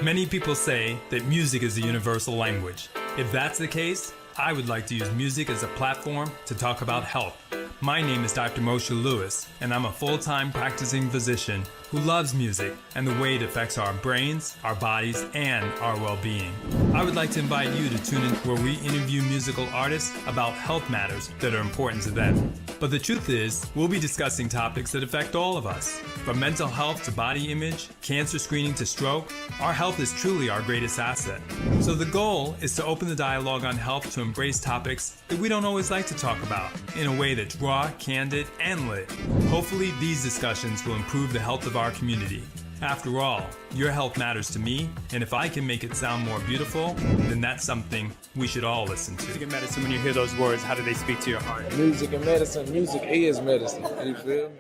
Many people say that music is a universal language. If that's the case, I would like to use music as a platform to talk about health. My name is Dr. Moshe Lewis, and I'm a full-time practicing physician who loves music and the way it affects our brains, our bodies, and our well-being. I would like to invite you to tune in where we interview musical artists about health matters that are important to them. But the truth is, we'll be discussing topics that affect all of us. From mental health to body image, cancer screening to stroke, our health is truly our greatest asset. So the goal is to open the dialogue on health to embrace topics that we don't always like to talk about in a way that's raw, candid, and lit. Hopefully, these discussions will improve the health of our community. After all, your health matters to me, and if I can make it sound more beautiful, then that's something we should all listen to. Music and medicine, when you hear those words, how do they speak to your heart? Music and medicine. Music is medicine. You feel me?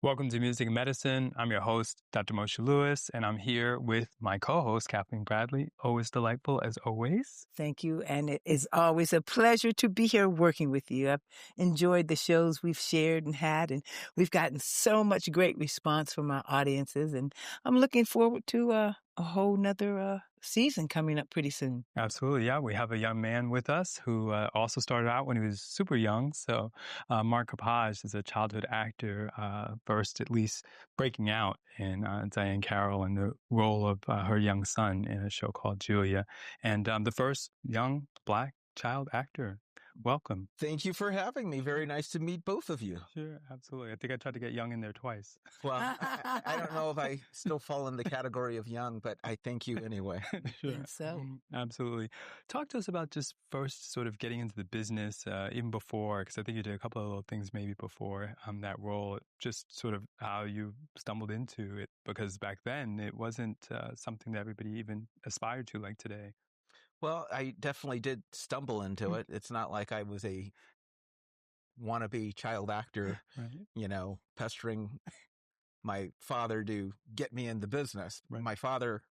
Welcome to Music and Medicine. I'm your host, Dr. Moshe Lewis, and I'm here with my co-host, Kathleen Bradley. Always delightful, as always. Thank you, and it is always a pleasure to be here working with you. I've enjoyed the shows we've shared and had, and we've gotten so much great response from our audiences, and I'm looking forward to a whole nother season coming up pretty soon. Absolutely, yeah. We have a young man with us who also started out when he was super young. So Marc Copage is a childhood actor, first at least breaking out in Diahann Carroll in the role of her young son in a show called Julia. And the first young Black child actor. Welcome. Thank you for having me. Very nice to meet both of you. Sure, absolutely. I think I tried to get young in there twice. Well, I don't know if I still fall in the category of young, but I thank you anyway. Sure. So, Absolutely. Talk to us about just first sort of getting into the business, even before, because I think you did a couple of little things maybe before that role, just sort of how you stumbled into it, because back then it wasn't something that everybody even aspired to like today. Well, I definitely did stumble into it. It's not like I was a wannabe child actor, Right. Pestering my father to get me in the business. Right. My father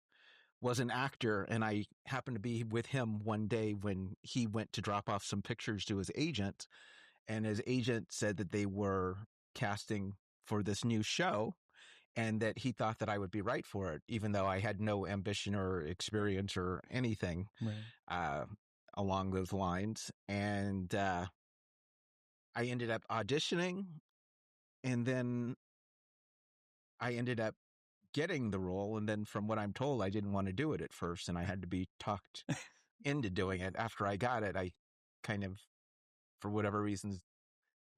was an actor, and I happened to be with him one day when he went to drop off some pictures to his agent, and his agent said that they were casting for this new show and that he thought that I would be right for it, even though I had no ambition or experience or anything Right. along those lines. And I ended up auditioning, and then I ended up getting the role. And then from what I'm told, I didn't want to do it at first, and I had to be talked into doing it. After I got it, I kind of, for whatever reasons,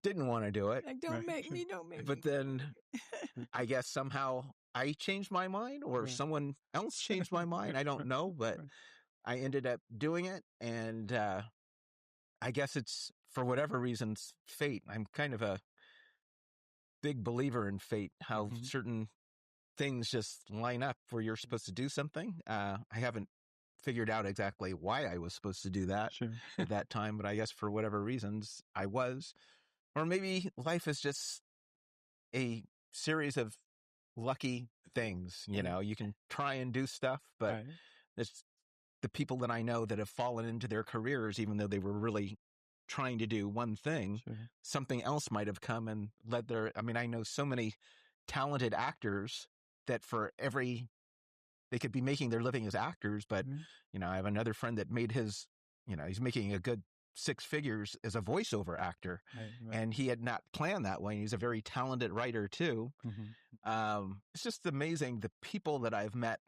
didn't want to do it. like, don't make me. But then I guess somehow I changed my mind, or someone else changed my mind. I don't know, but I ended up doing it. And I guess it's, for whatever reasons, fate. I'm kind of a big believer in fate, how certain things just line up where you're supposed to do something. I haven't figured out exactly why I was supposed to do that at that time, but I guess for whatever reasons I was. Or maybe life is just a series of lucky things. You can try and do stuff, but it's the people that I know that have fallen into their careers, even though they were really trying to do one thing, something else might have come and led I know so many talented actors that they could be making their living as actors, but, I have another friend that made his, he's making a good 6 figures as a voiceover actor, and he had not planned that way. He's a very talented writer too. It's just amazing the people that I've met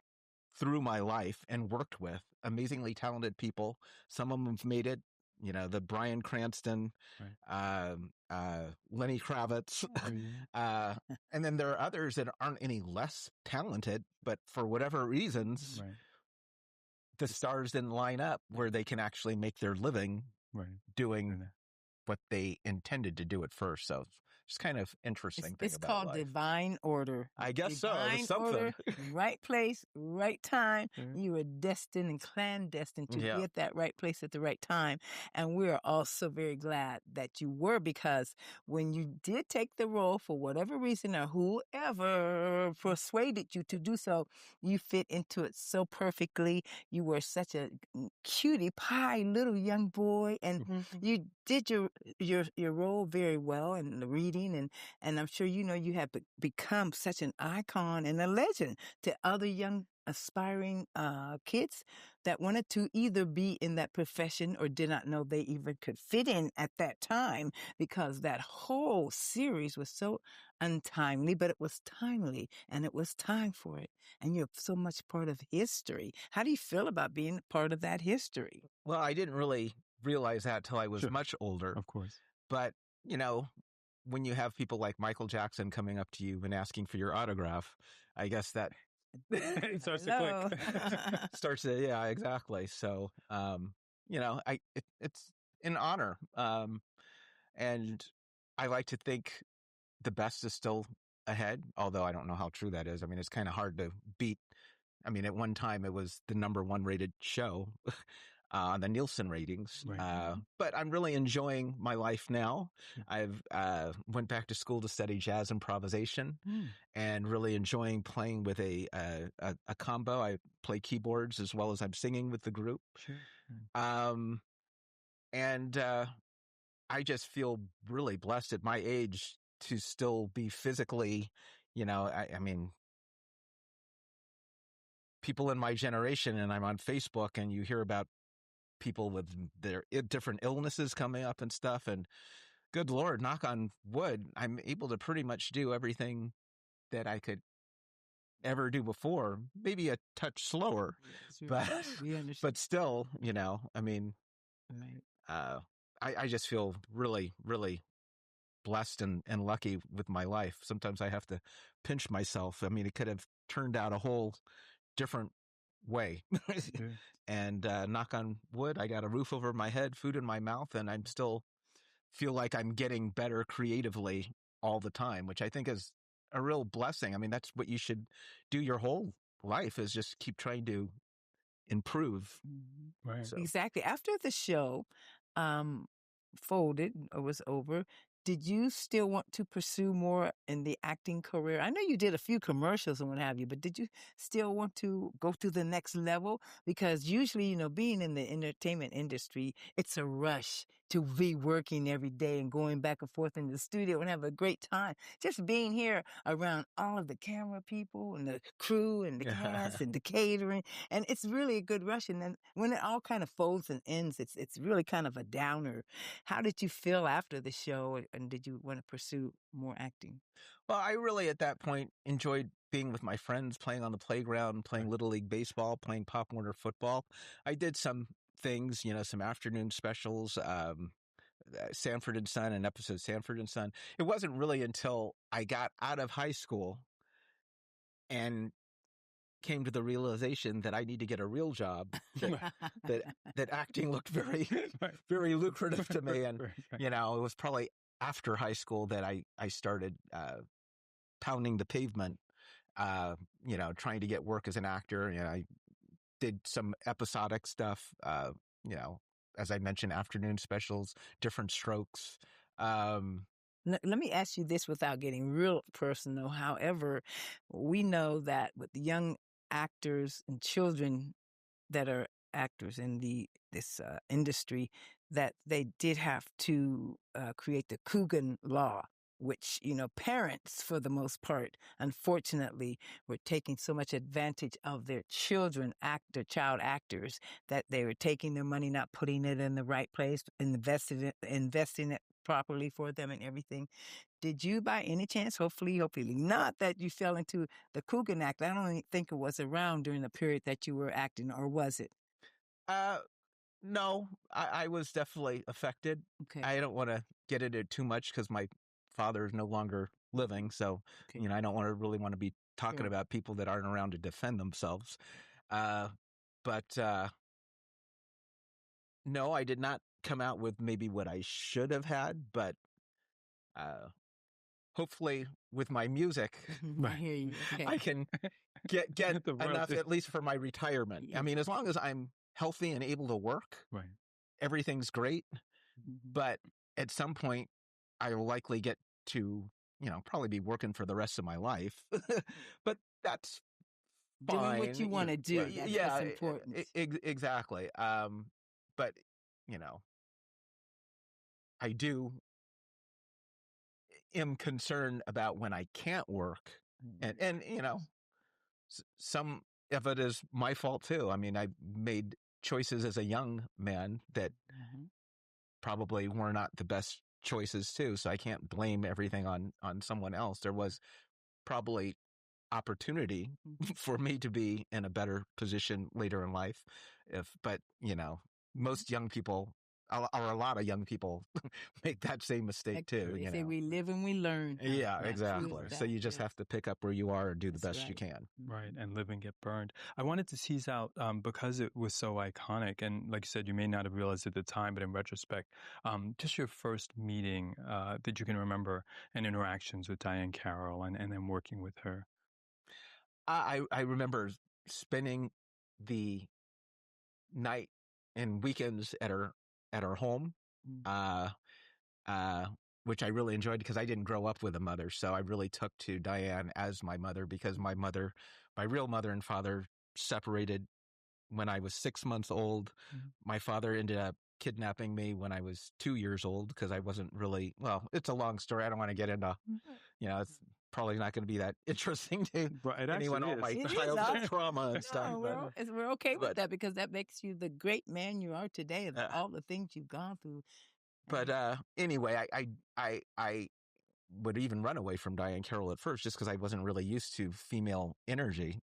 through my life and worked with, amazingly talented people. Some of them have made it, the Bryan Cranston, Lenny Kravitz. And then there are others that aren't any less talented, but for whatever reasons, the stars didn't line up where they can actually make their living doing what they intended to do at first. So it's kind of interesting. It's called life. Divine order. I guess divine so. Order, right place, right time. You were destined and clandestine to be at that right place at the right time. And we are also very glad that you were, because when you did take the role, for whatever reason or whoever persuaded you to do so, you fit into it so perfectly. You were such a cutie pie little young boy, and you did your role very well, and the reading meeting, and I'm sure you have become such an icon and a legend to other young aspiring kids that wanted to either be in that profession or did not know they even could fit in at that time, because that whole series was so untimely, but it was timely and it was time for it. And you're so much part of history. How do you feel about being part of that history? Well, I didn't really realize that till I was much older. Of course. But, when you have people like Michael Jackson coming up to you and asking for your autograph, I guess that It starts to click. starts to, yeah, exactly. So, it's an honor. And I like to think the best is still ahead, although I don't know how true that is. I mean, it's kind of hard to beat. I mean, at one time it was the #1 rated show on the Nielsen ratings. Right. But I'm really enjoying my life now. I've went back to school to study jazz improvisation and really enjoying playing with a combo. I play keyboards as well as I'm singing with the group. Sure. And I just feel really blessed at my age to still be physically, I mean, people in my generation, and I'm on Facebook, and you hear about people with their different illnesses coming up and stuff. And good Lord, knock on wood, I'm able to pretty much do everything that I could ever do before, maybe a touch slower, but still, I mean, I just feel really, really blessed and lucky with my life. Sometimes I have to pinch myself. I mean, it could have turned out a whole different way. And knock on wood, I got a roof over my head, food in my mouth, and I'm still feel like I'm getting better creatively all the time, which I think is a real blessing. I mean, that's what you should do your whole life, is just keep trying to improve. Right. So. Exactly. After the show folded or was over, did you still want to pursue more in the acting career? I know you did a few commercials and what have you, but did you still want to go to the next level? Because usually, being in the entertainment industry, it's a rush to be working every day and going back and forth in the studio and have a great time. Just being here around all of the camera people and the crew and the cast and the catering. And it's really a good rush. And then when it all kind of folds and ends, it's really kind of a downer. How did you feel after the show? And did you want to pursue more acting? Well, I really, at that point, enjoyed being with my friends, playing on the playground, playing Little League Baseball, playing Pop Warner football. I did some things, some afternoon specials, Sanford and Son, an episode of Sanford and Son. It wasn't really until I got out of high school and came to the realization that I need to get a real job, that acting looked very, very lucrative to me. And, it was probably after high school that I started pounding the pavement, trying to get work as an actor. I did some episodic stuff, as I mentioned, afternoon specials, Different Strokes. Let me ask you this without getting real personal. However, we know that with young actors and children that are actors in this industry, that they did have to create the Coogan law, which, parents, for the most part, unfortunately, were taking so much advantage of their child actors, that they were taking their money, not putting it in the right place, investing it properly for them and everything. Did you, by any chance, hopefully not, that you fell into the Coogan Act? I don't even think it was around during the period that you were acting, or was it? No, I was definitely affected. Okay. I don't want to get into it too much because my father is no longer living. So, I don't really want to be talking about people that aren't around to defend themselves. But no, I did not come out with maybe what I should have had, but hopefully with my music, I hear you. Okay. I can get enough, at least for my retirement. I mean, as long as I'm healthy and able to work, everything's great. But at some point, I will likely get to, probably be working for the rest of my life. But that's fine. Doing what you want to do. That's important. Exactly. But, I do, am concerned about when I can't work. And some of it is my fault too. I mean, I made choices as a young man that probably were not the best choices too. So I can't blame everything on someone else. There was probably opportunity for me to be in a better position later in life. But most young people, or a lot of young people, make that same mistake too. They say we live and we learn. Yeah, exactly. So you just have to pick up where you are and do the best you can. Right, and live and get burned. I wanted to tease out, because it was so iconic, and like you said, you may not have realized at the time, but in retrospect, just your first meeting that you can remember and interactions with Diahann Carroll and then working with her. I remember spending the night and weekends at her home, which I really enjoyed because I didn't grow up with a mother. So I really took to Diahann as my mother because my real mother and father separated when I was 6 months old. My father ended up kidnapping me when I was 2 years old because I wasn't really, well, it's a long story. I don't want to get into, it's probably not going to be that interesting to anyone on my childhood trauma and stuff. We're okay with that because that makes you the great man you are today, all the things you've gone through. But anyway, I would even run away from Diahann Carroll at first just because I wasn't really used to female energy.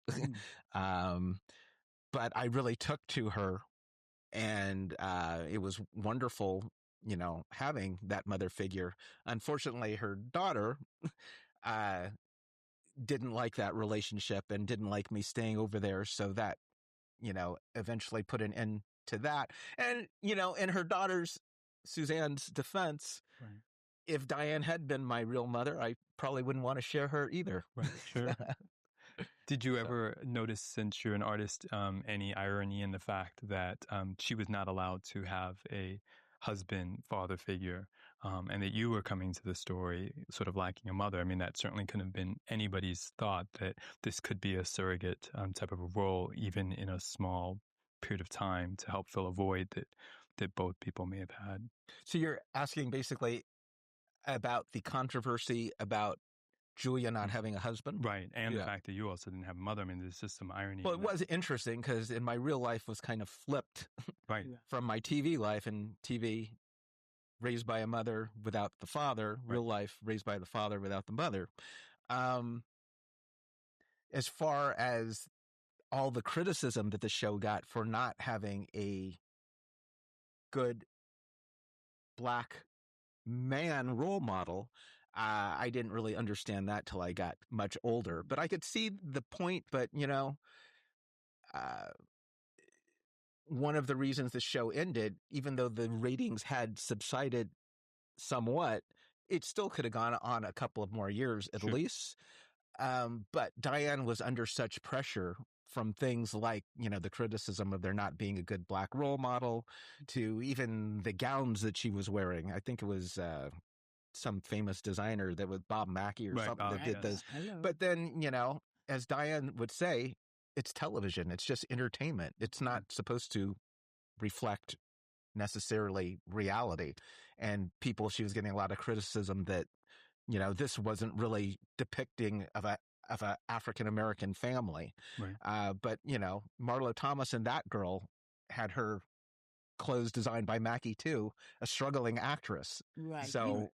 But I really took to her, and it was wonderful, having that mother figure. Unfortunately, her daughter didn't like that relationship and didn't like me staying over there. So that, eventually put an end to that. And, in her daughter's, Suzanne's defense, if Diahann had been my real mother, I probably wouldn't want to share her either. Right, sure. Did you ever notice, since you're an artist, any irony in the fact that she was not allowed to have a husband, father figure, and that you were coming to the story sort of lacking a mother? I mean, that certainly couldn't have been anybody's thought that this could be a surrogate type of a role, even in a small period of time, to help fill a void that both people may have had. So you're asking basically about the controversy about Julia not having a husband? Right, and the fact that you also didn't have a mother. I mean, there's just some irony. Well, it was interesting because in my real life was kind of flipped from my TV life, and TV raised by a mother without the father, real life raised by the father without the mother. As far as all the criticism that the show got for not having a good Black man role model, I didn't really understand that till I got much older. But I could see the point. But, one of the reasons the show ended, even though the ratings had subsided somewhat, it still could have gone on a couple of more years at least. But Diahann was under such pressure from things like, the criticism of there not being a good Black role model to even the gowns that she was wearing. I think it was some famous designer that was Bob Mackie or something that did this. But then, as Diahann would say, it's television. It's just entertainment. It's not supposed to reflect necessarily reality. And she was getting a lot of criticism that, this wasn't really depicting of a African-American family. Right. But, Marlo Thomas and that girl had her clothes designed by Mackie too, a struggling actress. Right. So,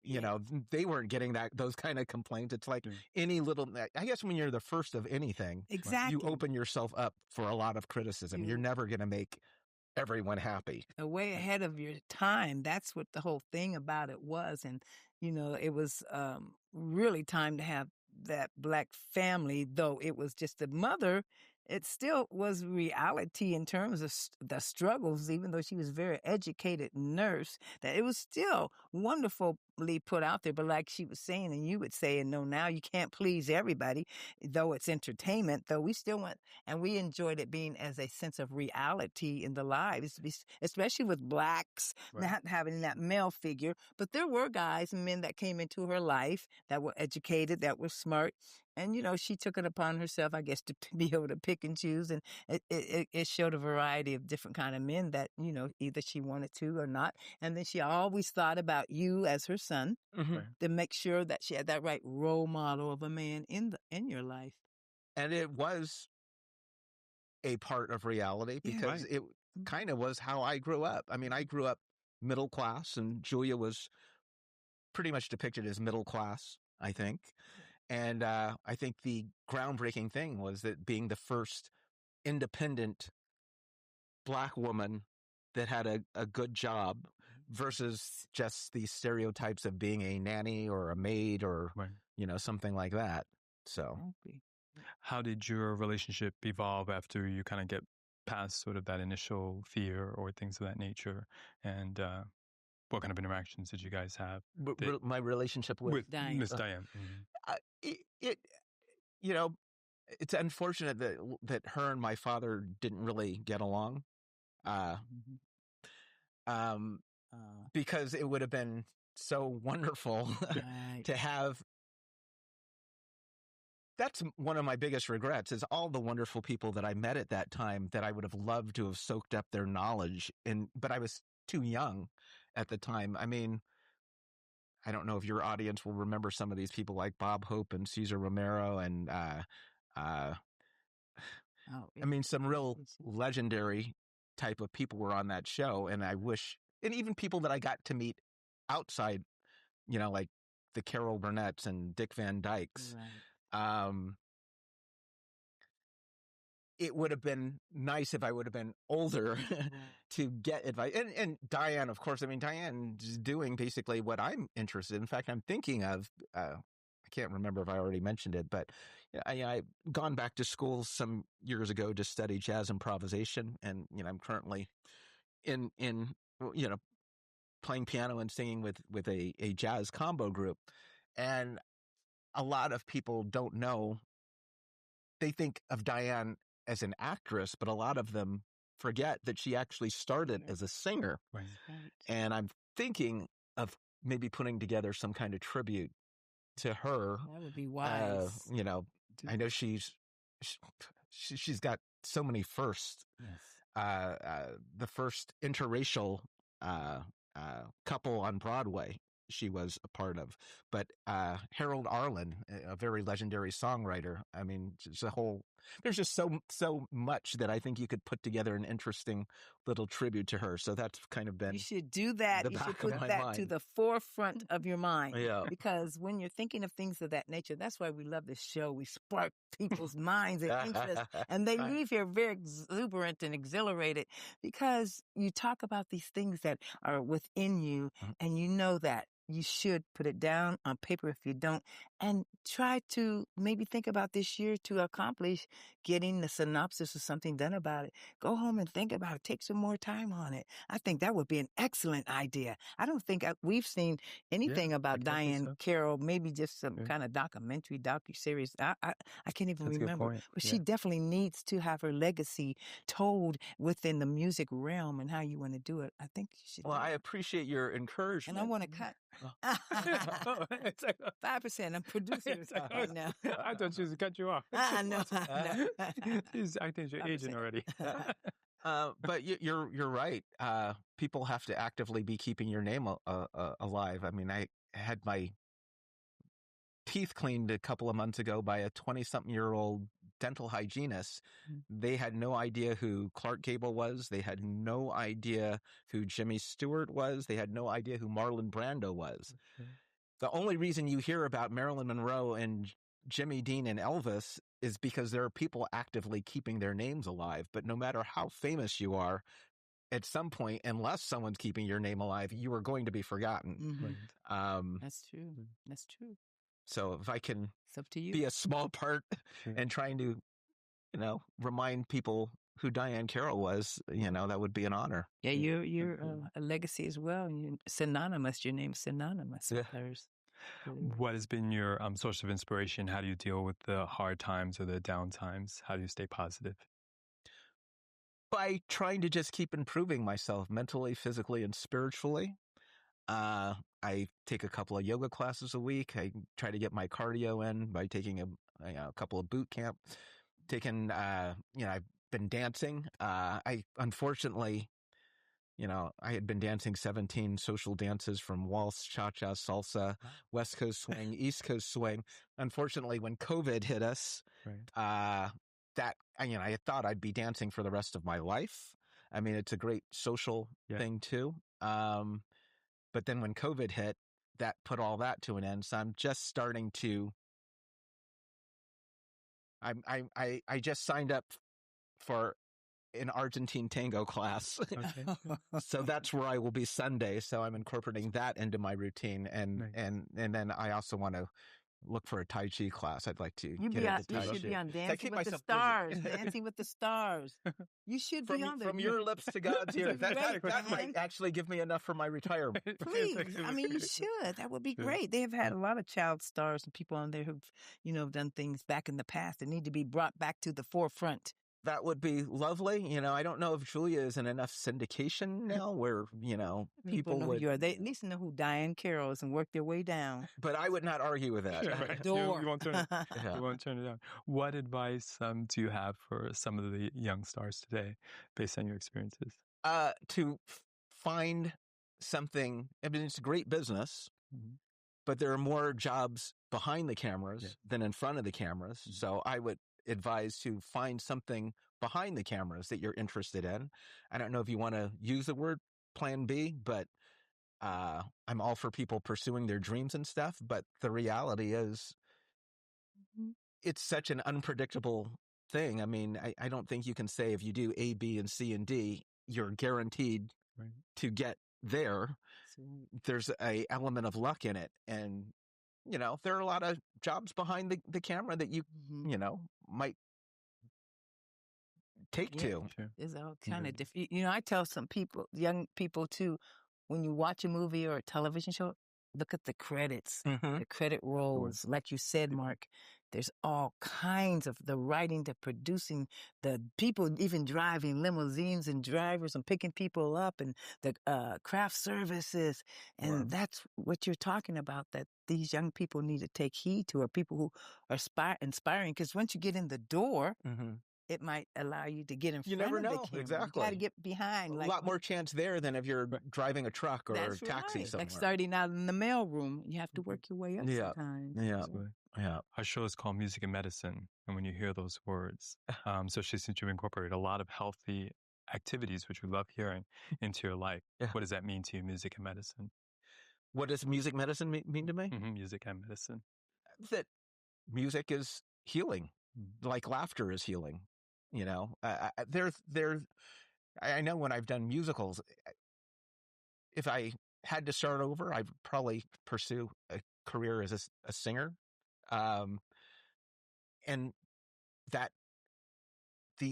they weren't getting those kind of complaints. It's like any little, I guess when you're the first of anything, you open yourself up for a lot of criticism. You're never going to make everyone happy. Way ahead of your time. That's what the whole thing about it was. And, it was really time to have that Black family, though it was just the mother. It still was reality in terms of the struggles, even though she was a very educated nurse, that it was still wonderfully put out there. But like she was saying, and you would say, and no, now you can't please everybody, though it's entertainment, though we still went, and we enjoyed it being as a sense of reality in the lives, especially with Blacks, not having that male figure. But there were guys and men that came into her life that were educated, that were smart. And, she took it upon herself, I guess, to be able to pick and choose. And it showed a variety of different kind of men that, either she wanted to or not. And then she always thought about you as her son, Mm-hmm. to make sure that she had that right role model of a man in your life. And it was a part of reality because it kind of was how I grew up. I mean, I grew up middle class, and Julia was pretty much depicted as middle class, I think. And I think the groundbreaking thing was that being the first independent Black woman that had a good job versus just the stereotypes of being a nanny or a maid or, something like that. So how did your relationship evolve after you kind of get past sort of that initial fear or things of that nature? And what kind of interactions did you guys have? My relationship with Miss Diahann. It's unfortunate that her and my father didn't really get along. Because it would have been so wonderful to have. That's one of my biggest regrets, is all the wonderful people that I met at that time that I would have loved to have soaked up their knowledge. But I was too young at the time. I mean, I don't know if your audience will remember some of these people like Bob Hope and Cesar Romero and, some real legendary type of people were on that show. And and even people that I got to meet outside, like the Carroll Burnett's and Dick Van Dykes. It would have been nice if I would have been older to get advice. And Diahann, of course, I mean, Diahann's doing basically what I'm interested in. In fact, I'm thinking of, I can't remember if I already mentioned it, but I've gone back to school some years ago to study jazz improvisation. And, I'm currently in playing piano and singing with a jazz combo group. And a lot of people don't know, they think of Diahann as an actress, but a lot of them forget that she actually started as a singer. Right. And I'm thinking of maybe putting together some kind of tribute to her. That would be wise. I know she's got so many firsts. Yes. The first interracial couple on Broadway she was a part of, but Harold Arlen, a very legendary songwriter. I mean, there's just so much that I think you could put together an interesting little tribute to her. So that's kind of been, you should do that. You should put that to the forefront of your mind. Yeah. Because when you're thinking of things of that nature, that's why we love this show. We spark people's minds and interest, and they leave here very exuberant and exhilarated because you talk about these things that are within you, and you know that you should put it down on paper if you don't, and try to maybe think about this year to accomplish getting the synopsis or something done about it. Go home and think about it. Take some more time on it. I think that would be an excellent idea. I don't think we've seen anything about Diahann Carroll, maybe just some kind of documentary, docuseries. I can't even remember. But she definitely needs to have her legacy told within the music realm, and how you want to do it. I think you should. Well, I appreciate your encouragement. And I want to cut 5%. I'm producing right now. I thought she was to cut you off. No. I think you're aging already. But you're right. People have to actively be keeping your name alive. I mean, I had my teeth cleaned a couple of months ago by a 20-something-year-old dental hygienist. They had no idea who Clark Gable was. They had no idea who Jimmy Stewart was. They had no idea who Marlon Brando was. The only reason you hear about Marilyn Monroe and Jimmy Dean and Elvis is because there are people actively keeping their names alive. But no matter how famous you are, at some point, unless someone's keeping your name alive, you are going to be forgotten. That's true. That's true. So if I can it's up to you. Be a small part in trying to, remind people who Diahann Carroll was, that would be an honor. Yeah, you're a legacy as well. You're synonymous. Your name's synonymous with hers. What has been your source of inspiration? How do you deal with the hard times or the down times? How do you stay positive? By trying to just keep improving myself mentally, physically, and spiritually. I take a couple of yoga classes a week. I try to get my cardio in by taking a couple of boot camp. I've been dancing. I unfortunately I had been dancing 17 social dances from waltz, cha-cha, salsa, West Coast swing, East Coast swing. Unfortunately, when COVID hit us, I had thought I'd be dancing for the rest of my life. I mean, it's a great social thing too. But then when COVID hit, that put all that to an end. So I'm just starting to, I just signed up for an Argentine tango class. Okay. So that's where I will be Sunday. So I'm incorporating that into my routine. And then I also want to look for a Tai Chi class. I'd like to You should be on Dancing with the Stars. Dancing with the Stars. You should be on there. From your lips to God's ears. That might actually give me enough for my retirement. Please. I mean, you should. That would be great. They have had a lot of child stars and people on there who've done things back in the past that need to be brought back to the forefront. That would be lovely. I don't know if Julia is in enough syndication now where, people know would. Who you are. They at least know who Diahann Carroll is and work their way down. But I would not argue with that. Right. Door. You won't turn it down. What advice do you have for some of the young stars today based on your experiences? To find something. I mean, it's a great business, but there are more jobs behind the cameras than in front of the cameras. So I would advise to find something behind the cameras that you're interested in. I don't know if you want to use the word plan B, but I'm all for people pursuing their dreams and stuff. But the reality is it's such an unpredictable thing. I mean, I don't think you can say if you do A, B, and C, and D, you're guaranteed to get there. There's a element of luck in it. And there are a lot of jobs behind the camera that you might take to. Sure. It's all kind of different. I tell some people, young people too, when you watch a movie or a television show, look at the credits, the credit rolls. Like you said, Mark, there's all kinds of the writing, the producing, the people even driving limousines and drivers and picking people up and the craft services. And that's what you're talking about, that these young people need to take heed to, or people who are inspiring. Because once you get in the door, it might allow you to get in front of the camera. You never know. Exactly. You got to get behind. A lot more chance there than if you're driving a truck or a taxi somewhere. Like starting out in the mailroom, you have to work your way up sometimes. Yeah. Our show is called Music and Medicine. And when you hear those words, especially since you incorporate a lot of healthy activities, which we love hearing, into your life, what does that mean to you, music and medicine? What does music medicine mean to me? Music and medicine. That music is healing, like laughter is healing. I know when I've done musicals, if I had to start over, I'd probably pursue a career as a singer. And that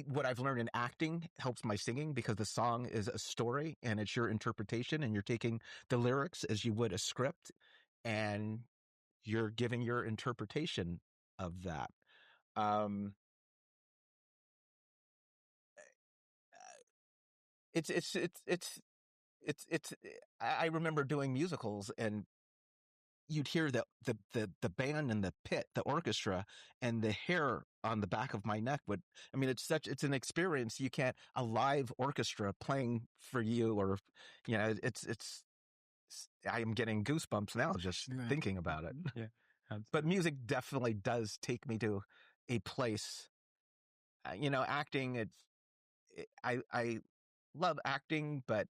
what I've learned in acting helps my singing, because the song is a story and it's your interpretation, and you're taking the lyrics as you would a script and you're giving your interpretation of that. I remember doing musicals, and you'd hear the band in the pit, the orchestra, and the hair on the back of my neck it's an experience you can't, a live orchestra playing for you, or, I am getting goosebumps now just thinking about it. Yeah. Absolutely. But music definitely does take me to a place, acting. I love acting, but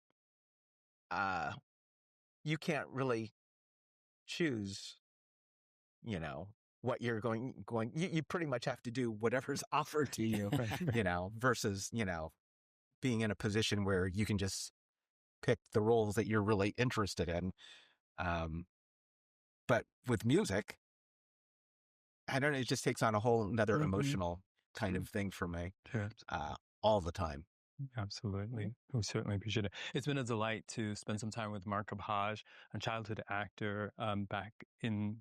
you can't really choose, what you're going. You pretty much have to do whatever's offered to you, versus, being in a position where you can just pick the roles that you're really interested in. But with music, I don't know, it just takes on a whole another emotional kind of thing for me, all the time. Absolutely. We certainly appreciate it. It's been a delight to spend some time with Marc Copage, a childhood actor, back in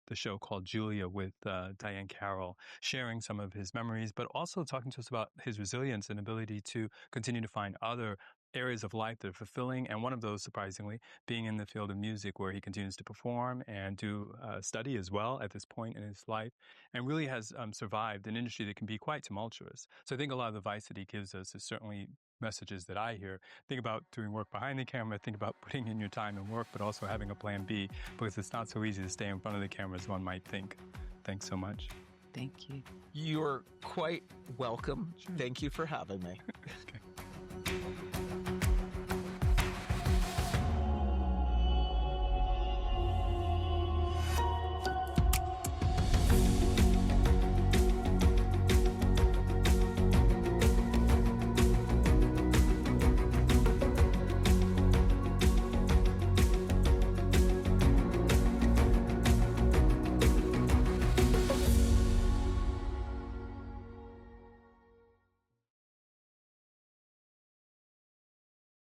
the show called Julia with Diahann Carroll, sharing some of his memories, but also talking to us about his resilience and ability to continue to find other areas of life that are fulfilling, and one of those, surprisingly, being in the field of music, where he continues to perform and do study as well at this point in his life, and really has survived an industry that can be quite tumultuous. So I think a lot of the advice that he gives us is certainly messages that I hear. Think about doing work behind the camera, think about putting in your time and work, but also having a plan B, because it's not so easy to stay in front of the camera as one might think. Thanks so much. Thank you. You're quite welcome. Thank you for having me. Okay.